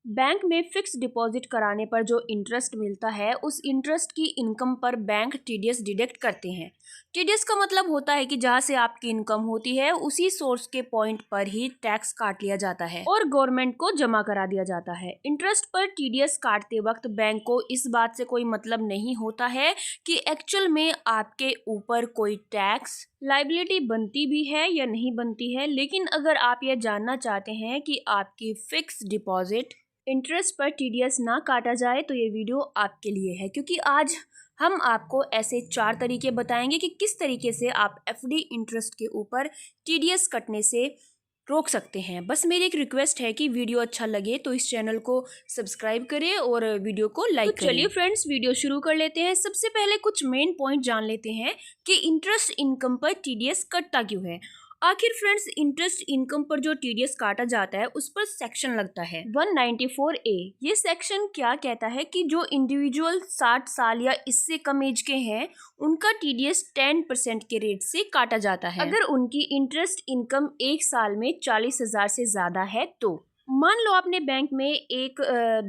Bank में fix deposit कराने पर जो इंटरेस्ट मिलता है उस इंटरेस्ट की इनकम पर बैंक टीडीएस डिडक्ट करते हैं। टीडीएस का मतलब होता है कि जहाँ से आपकी इनकम होती है उसी सोर्स के पॉइंट पर ही टैक्स काट लिया जाता है और गवर्नमेंट को जमा करा दिया जाता है। इंटरेस्ट पर टीडीएस काटते वक्त बैंक को इस बात से कोई मतलब नहीं होता है कि एक्चुअल में आपके ऊपर कोई टैक्स लाइबिलिटी बनती भी है या नहीं बनती है। लेकिन अगर आप यह जानना चाहते हैं कि आपकी फिक्स डिपॉजिट इंटरेस्ट पर टीडीएस ना काटा जाए तो ये वीडियो आपके लिए है, क्योंकि आज हम आपको ऐसे 4 तरीके बताएंगे कि किस तरीके से आप एफडी इंटरेस्ट के ऊपर टीडीएस कटने से रोक सकते हैं। बस मेरी एक रिक्वेस्ट है कि वीडियो अच्छा लगे तो इस चैनल को सब्सक्राइब करें और वीडियो को लाइक करें। चलिए फ्रेंड्स, वीडियो शुरू कर लेते हैं। सबसे पहले कुछ मेन पॉइंट जान लेते हैं कि इंटरेस्ट इनकम पर टीडीएस कटता क्यों है। आखिर फ्रेंड्स, इंटरेस्ट इनकम पर जो टीडीएस काटा जाता है उस पर सेक्शन लगता है 194A। ये सेक्शन क्या कहता है कि जो इंडिविजुअल 60 साल या इससे कम एज के हैं उनका टीडीएस 10% के रेट से काटा जाता है अगर उनकी इंटरेस्ट इनकम एक साल में 40,000 से ज्यादा है। तो मान लो आपने बैंक में एक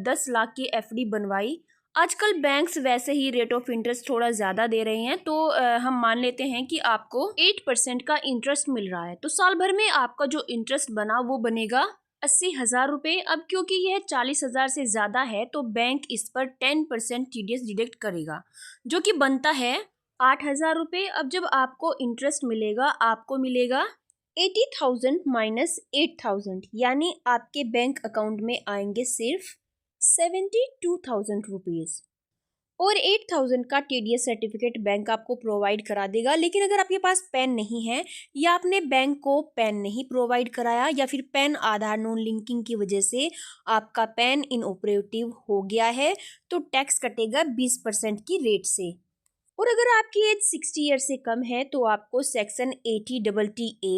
10 लाख की एफडी बनवाई। आजकल बैंक्स वैसे ही रेट ऑफ इंटरेस्ट थोड़ा ज़्यादा दे रहे हैं, तो हम मान लेते हैं कि आपको 8% का इंटरेस्ट मिल रहा है। तो साल भर में आपका जो इंटरेस्ट बना वो बनेगा 80,000 रुपये। अब क्योंकि यह 40,000 से ज़्यादा है तो बैंक इस पर 10% टीडीएस डिडक्ट करेगा, जो कि बनता है 8,000 रुपये। अब जब आपको इंटरेस्ट मिलेगा आपको मिलेगा 80,000 माइनस 8,000, यानी आपके बैंक अकाउंट में आएंगे सिर्फ 72,000 रुपीज़ और 8,000 का टीडीएस सर्टिफिकेट बैंक आपको प्रोवाइड करा देगा। लेकिन अगर आपके पास पैन नहीं है या आपने बैंक को पैन नहीं प्रोवाइड कराया या फिर पैन आधार नॉन लिंकिंग की वजह से आपका पैन इनऑपरेटिव हो गया है तो टैक्स कटेगा 20% की रेट से। और अगर आपकी एज 60 ईयर से कम है तो आपको सेक्शन 80TTA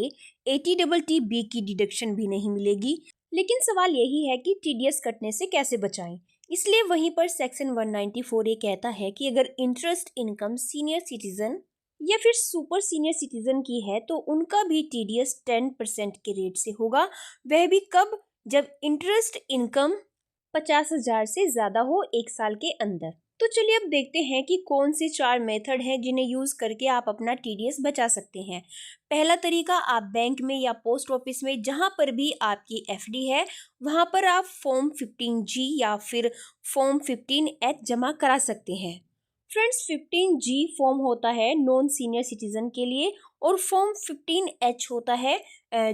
80TB की डिडक्शन भी नहीं मिलेगी। लेकिन सवाल यही है कि टीडीएस कटने से कैसे बचाएं। इसलिए वहीं पर सेक्शन 194A कहता है कि अगर इंटरेस्ट इनकम सीनियर सिटीजन या फिर सुपर सीनियर सिटीजन की है तो उनका भी टीडीएस 10% के रेट से होगा। वह भी कब? जब इंटरेस्ट इनकम 50,000 से ज़्यादा हो एक साल के अंदर। तो चलिए अब देखते हैं कि कौन से 4 मेथड हैं जिन्हें यूज़ करके आप अपना टीडीएस बचा सकते हैं। पहला तरीका, आप बैंक में या पोस्ट ऑफिस में जहां पर भी आपकी एफडी है वहां पर आप फॉर्म 15G या फिर फॉर्म 15H जमा करा सकते हैं। फ्रेंड्स, 15G फॉर्म होता है नॉन सीनियर सिटीजन के लिए और फॉर्म 15H होता है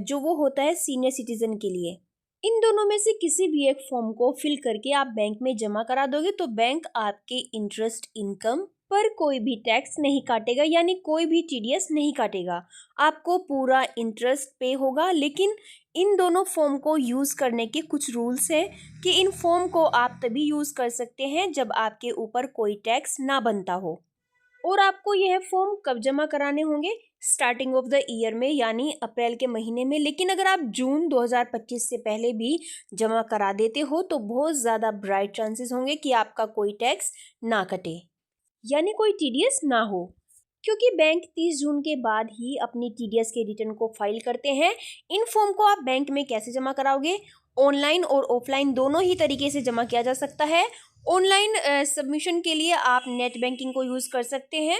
जो वो होता है सीनियर सिटीजन के लिए। इन दोनों में से किसी भी एक फॉर्म को फिल करके आप बैंक में जमा करा दोगे तो बैंक आपके इंटरेस्ट इनकम पर कोई भी टैक्स नहीं काटेगा, यानी कोई भी टीडीएस नहीं काटेगा। आपको पूरा इंटरेस्ट पे होगा। लेकिन इन दोनों फॉर्म को यूज़ करने के कुछ रूल्स हैं कि इन फॉर्म को आप तभी यूज़ कर सकते हैं जब आपके ऊपर कोई टैक्स ना बनता हो। और आपको यह फॉर्म कब जमा कराने होंगे? स्टार्टिंग ऑफ द ईयर में, यानी अप्रैल के महीने में। लेकिन अगर आप जून 2025 से पहले भी जमा करा देते हो तो बहुत ज़्यादा ब्राइट चांसेस होंगे कि आपका कोई टैक्स ना कटे, यानी कोई टीडीएस ना हो, क्योंकि बैंक 30 जून के बाद ही अपनी टीडीएस के रिटर्न को फाइल करते हैं। इन फॉर्म को आप बैंक में कैसे जमा कराओगे? ऑनलाइन और ऑफलाइन दोनों ही तरीके से जमा किया जा सकता है। ऑनलाइन सबमिशन के लिए आप नेट बैंकिंग को यूज़ कर सकते हैं,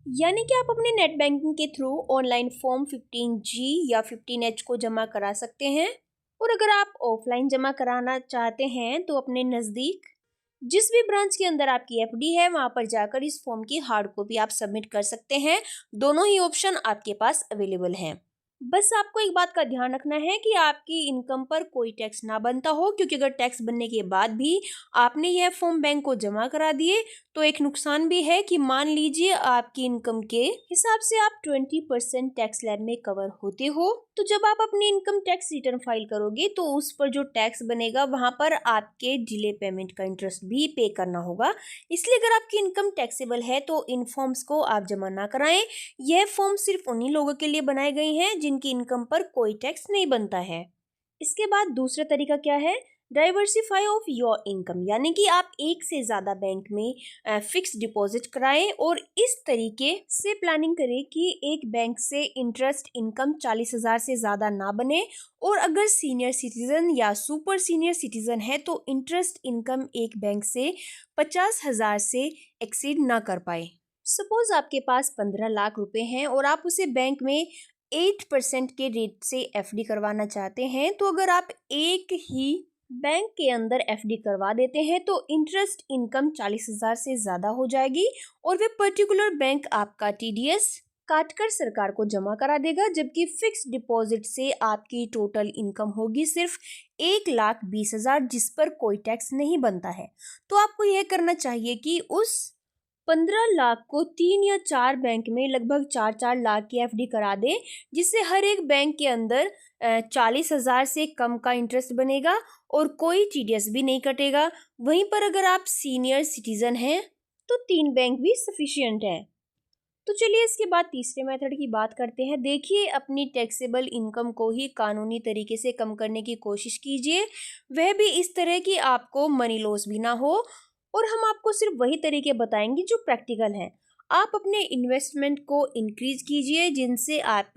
यानी कि आप अपने नेट बैंकिंग के थ्रू ऑनलाइन फॉर्म 15G या 15H को जमा करा सकते हैं। और अगर आप ऑफलाइन जमा कराना चाहते हैं तो अपने नज़दीक जिस भी ब्रांच के अंदर आपकी एफडी है वहां पर जाकर इस फॉर्म की हार्ड कॉपी आप सबमिट कर सकते हैं। दोनों ही ऑप्शन आपके पास अवेलेबल हैं। बस आपको एक बात का ध्यान रखना है कि आपकी इनकम पर कोई टैक्स ना बनता हो, क्योंकि अगर टैक्स बनने के बाद भी आपने यह फॉर्म बैंक को जमा करा दिए तो एक नुकसान भी है कि मान लीजिए आपकी इनकम के हिसाब से आप 20% टैक्स स्लैब में कवर होते हो, तो जब आप अपनी इनकम टैक्स रिटर्न फाइल करोगे तो उस पर जो टैक्स बनेगा वहां पर आपके डिले पेमेंट का इंटरेस्ट भी पे करना होगा। इसलिए अगर आपकी इनकम टैक्सेबल है तो इन फॉर्म्स को आप जमा ना कराएं। यह फॉर्म सिर्फ उन्हीं लोगों के लिए बनाए गए हैं जिनकी इनकम पर कोई टैक्स नहीं बनता है। इसके बाद दूसरा तरीका क्या है? डाइवर्सिफाई ऑफ योर इनकम, यानी कि आप एक से ज़्यादा बैंक में फिक्स डिपॉजिट कराएं और इस तरीके से प्लानिंग करें कि एक बैंक से इंटरेस्ट इनकम 40,000 से ज़्यादा ना बने, और अगर सीनियर सिटीज़न या सुपर सीनियर सिटीज़न है तो इंटरेस्ट इनकम एक बैंक से 50,000 से एक्सीड ना कर पाए। सपोज आपके पास 15 लाख रुपए हैं और आप उसे बैंक में 8% के रेट से एफडी करवाना चाहते हैं, तो अगर आप एक ही बैंक के अंदर एफडी करवा देते हैं तो इंटरेस्ट इनकम 40,000 से ज़्यादा हो जाएगी और वे पर्टिकुलर बैंक आपका टीडीएस काटकर सरकार को जमा करा देगा, जबकि फिक्स डिपॉजिट से आपकी टोटल इनकम होगी सिर्फ 1,20,000, जिस पर कोई टैक्स नहीं बनता है। तो आपको यह करना चाहिए कि उस 15 लाख को 3 या 4 बैंक में लगभग 4-4 लाख की एफडी करा दें, जिससे हर एक बैंक के अंदर 40,000 से कम का इंटरेस्ट बनेगा और कोई टीडीएस भी नहीं कटेगा। वहीं पर अगर आप सीनियर सिटीजन हैं तो 3 बैंक भी सफिशिएंट है। तो चलिए इसके बाद तीसरे मेथड की बात करते हैं। देखिए, अपनी टैक्सेबल इनकम को ही कानूनी तरीके से कम करने की कोशिश कीजिए, वह भी इस तरह कि आपको मनी लॉस भी ना हो, और हम आपको सिर्फ वही तरीके बताएंगे जो प्रैक्टिकल हैं। आप अपने इन्वेस्टमेंट को इंक्रीज कीजिए, जिनसे आप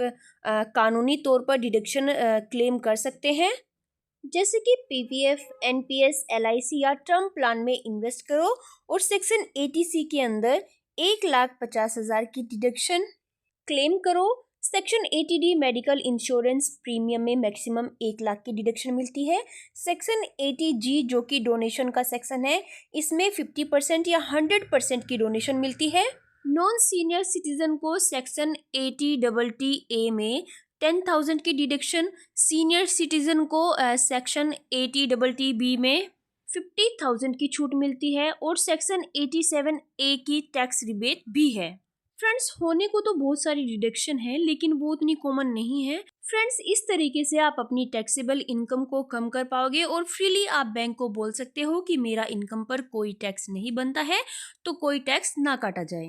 कानूनी तौर पर डिडक्शन क्लेम कर सकते हैं, जैसे कि पीपीएफ, एनपीएस, एलआईसी या टर्म प्लान में इन्वेस्ट करो और सेक्शन 80C के अंदर 1,50,000 की डिडक्शन क्लेम करो। Section 80D medical insurance premium में मैक्सिमम 1 लाख की डिडक्शन मिलती है। सेक्शन 80G जो कि डोनेशन का सेक्शन है, इसमें 50% या 100% की डोनेशन मिलती है। नॉन सीनियर सिटीजन को सेक्शन 80TTA में 10,000 की डिडक्शन, सीनियर सिटीजन को सेक्शन 80TB में 50,000 की छूट मिलती है और सेक्शन 87A की टैक्स रिबेट भी है। फ्रेंड्स, होने को तो बहुत सारी डिडक्शन है, लेकिन वो उतनी कॉमन नहीं है। फ्रेंड्स, इस तरीके से आप अपनी टैक्सेबल इनकम को कम कर पाओगे और फ्रीली आप बैंक को बोल सकते हो कि मेरा इनकम पर कोई टैक्स नहीं बनता है, तो कोई टैक्स ना काटा जाए।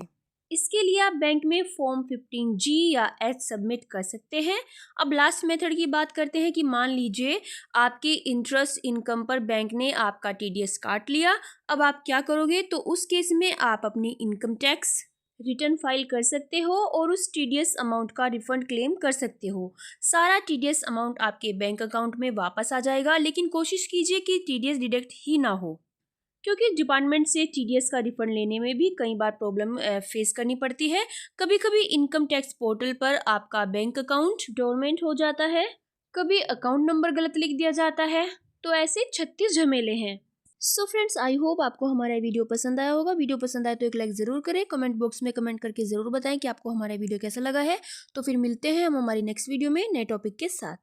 इसके लिए आप बैंक में फॉर्म 15G या H सबमिट कर सकते हैं। अब लास्ट मेथड की बात करते हैं कि मान लीजिए आपके इंटरेस्ट इनकम पर बैंक ने आपका टीडीएस काट लिया। अब आप क्या करोगे? तो उस केस में आप अपनी इनकम टैक्स रिटर्न फाइल कर सकते हो और उस टीडीएस अमाउंट का रिफंड क्लेम कर सकते हो। सारा टीडीएस अमाउंट आपके बैंक अकाउंट में वापस आ जाएगा, लेकिन कोशिश कीजिए कि टीडीएस डिडक्ट ही ना हो, क्योंकि डिपार्टमेंट से टीडीएस का रिफंड लेने में भी कई बार प्रॉब्लम फेस करनी पड़ती है। कभी कभी इनकम टैक्स पोर्टल पर आपका बैंक अकाउंट डोरमेंट हो जाता है, कभी अकाउंट नंबर गलत लिख दिया जाता है, तो ऐसे 36 झमेले हैं। सो फ्रेंड्स, आई होप आपको हमारा वीडियो पसंद आया होगा। वीडियो पसंद आए तो एक लाइक ज़रूर करें, कमेंट बॉक्स में कमेंट करके ज़रूर बताएं कि आपको हमारा वीडियो कैसा लगा है। तो फिर मिलते हैं हम हमारी नेक्स्ट वीडियो में नए टॉपिक के साथ।